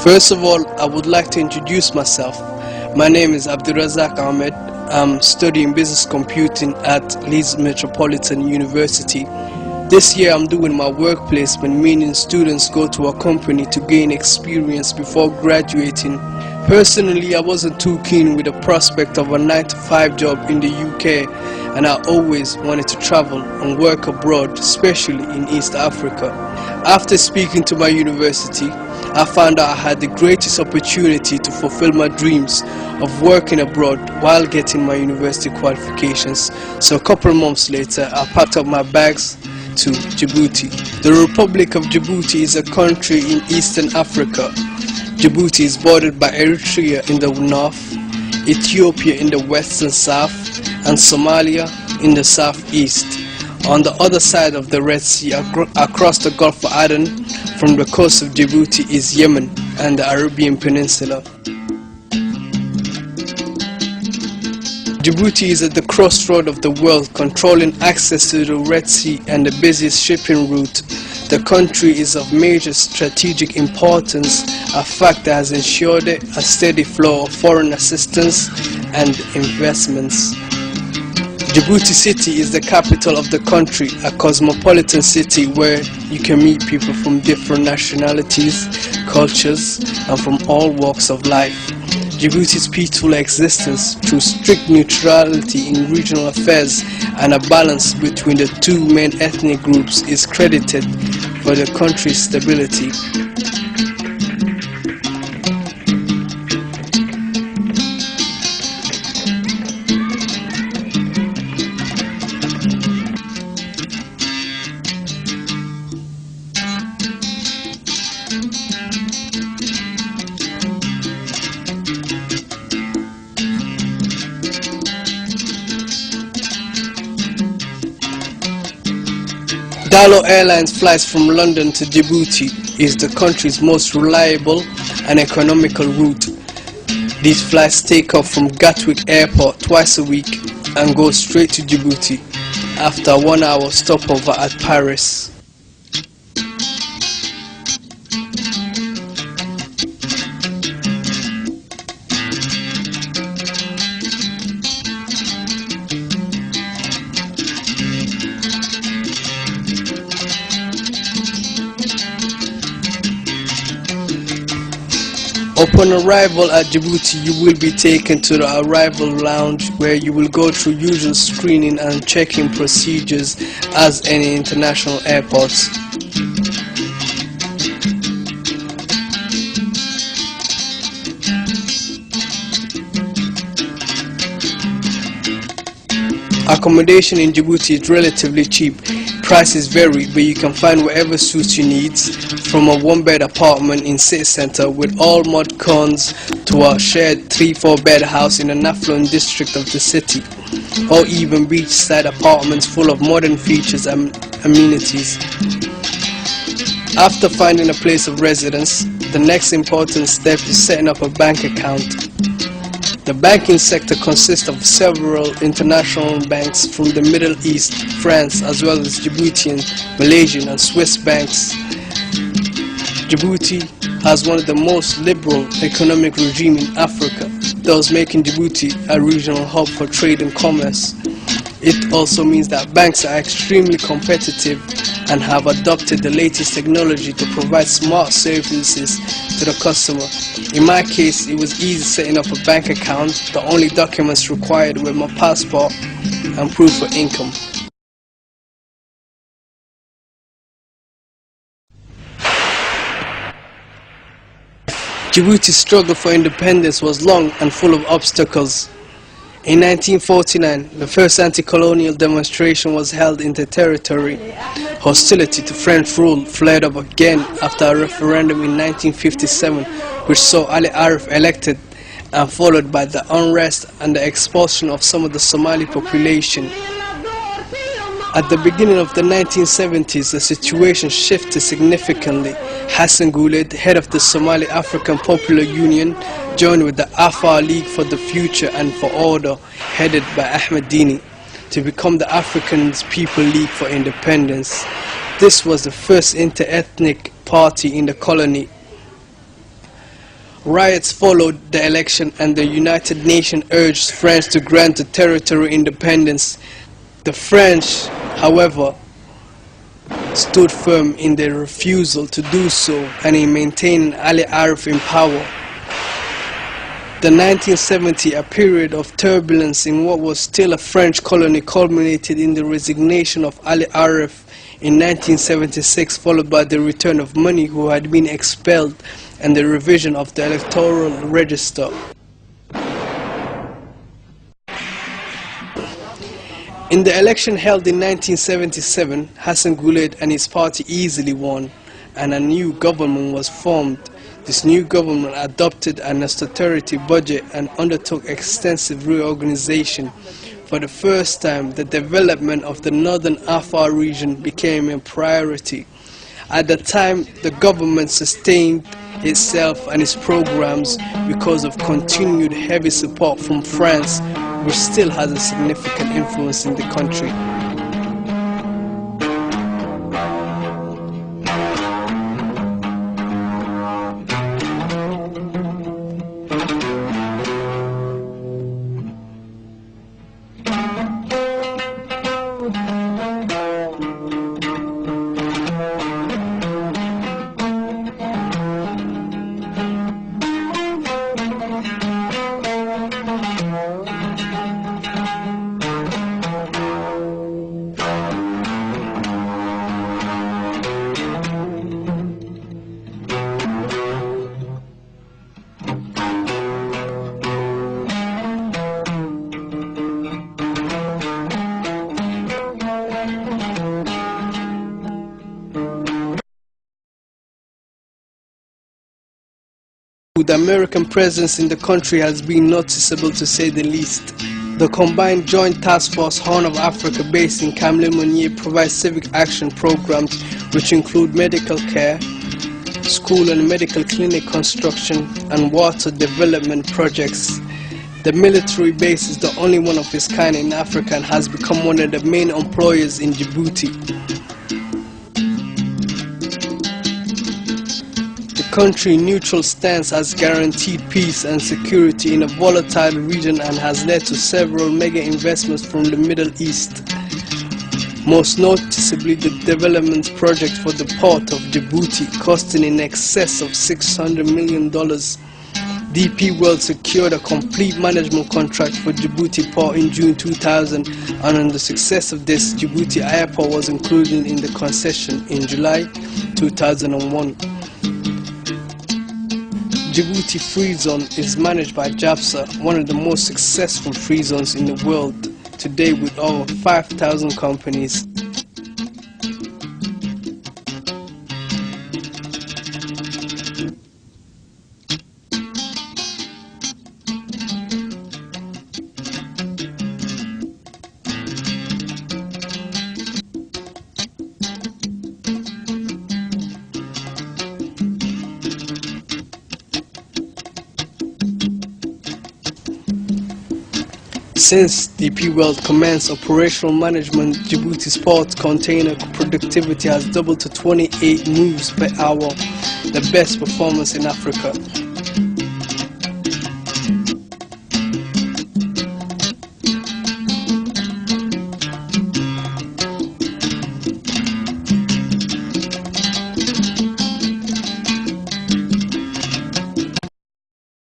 First of all, I would like to introduce myself. My name is Abdurazak Ahmed. I'm studying business computing at Leeds Metropolitan University. This year I'm doing my work placement, meaning students go to a company to gain experience before graduating. Personally, I wasn't too keen with the prospect of a 9-to-5 job in the UK, and I always wanted to travel and work abroad, especially in East Africa. After speaking to my university, I found out I had the greatest opportunity to fulfill my dreams of working abroad while getting my university qualifications. So a couple of months later, I packed up my bags to Djibouti. The Republic of Djibouti is a country in Eastern Africa. Djibouti is bordered by Eritrea in the north, Ethiopia in the west and south, and Somalia in the southeast. On the other side of the Red Sea, across the Gulf of Aden, from the coast of Djibouti is Yemen and the Arabian Peninsula. Djibouti is at the crossroad of the world, controlling access to the Red Sea and the busiest shipping route. The country is of major strategic importance, a fact that has ensured a steady flow of foreign assistance and investments. Djibouti City is the capital of the country, a cosmopolitan city where you can meet people from different nationalities, cultures, and from all walks of life. Djibouti's peaceful existence, through strict neutrality in regional affairs and a balance between the two main ethnic groups, is credited for the country's stability. Dalo Airlines flies from London to Djibouti is the country's most reliable and economical route. These flights take off from Gatwick Airport twice a week and go straight to Djibouti after a 1-hour stopover at Paris. Upon arrival at Djibouti, you will be taken to the arrival lounge where you will go through usual screening and check-in procedures as any international airports. Accommodation in Djibouti is relatively cheap. Prices vary, but you can find whatever suits your needs, from a 1-bed apartment in city center with all mud cones to a shared 3-4 bed house in an affluent district of the city, or even beachside apartments full of modern features and amenities. After finding a place of residence, the next important step is setting up a bank account. The banking sector consists of several international banks from the Middle East, France, as well as Djiboutian, Malaysian and Swiss banks. Djibouti has one of the most liberal economic regimes in Africa, thus making Djibouti a regional hub for trade and commerce. It also means that banks are extremely competitive and have adopted the latest technology to provide smart services to the customer. In my case, it was easy setting up a bank account. The only documents required were my passport and proof of income. Djibouti's struggle for independence was long and full of obstacles. In 1949, the first anti-colonial demonstration was held in the territory. Hostility to French rule flared up again after a referendum in 1957, which saw Ali Arif elected, and followed by the unrest and the expulsion of some of the Somali population. At the beginning of the 1970s, the situation shifted significantly. Hassan Guled, head of the Somali African Popular Union, joined with the Afar League for the Future and for Order, headed by Ahmed Dini, to become the African People League for Independence. This was the first inter-ethnic party in the colony. Riots followed the election and the United Nations urged France to grant the territory independence. The French, however, stood firm in their refusal to do so and in maintaining Ali Arif in power. The 1970, a period of turbulence in what was still a French colony, culminated in the resignation of Ali Arif in 1976, followed by the return of many who had been expelled and the revision of the electoral register. In the election held in 1977, Hassan Guled and his party easily won, and a new government was formed. This new government adopted an austerity budget and undertook extensive reorganization. For the first time, the development of the northern Afar region became a priority. At the time, the government sustained itself and its programs because of continued heavy support from France, which still has a significant influence in the country. The American presence in the country has been noticeable, to say the least. The combined Joint Task Force Horn of Africa based in Kamle-Monnier provides civic action programs which include medical care, school and medical clinic construction, and water development projects. The military base is the only one of its kind in Africa and has become one of the main employers in Djibouti. The country's neutral stance has guaranteed peace and security in a volatile region and has led to several mega investments from the Middle East. Most noticeably, the development project for the port of Djibouti, costing in excess of $600 million. DP World secured a complete management contract for Djibouti Port in June 2000, and on the success of this, Djibouti Airport was included in the concession in July 2001. Djibouti Free Zone is managed by JAPSA, one of the most successful free zones in the world, today with over 5,000 companies. Since DP World commenced operational management, Djibouti's port container productivity has doubled to 28 moves per hour, the best performance in Africa.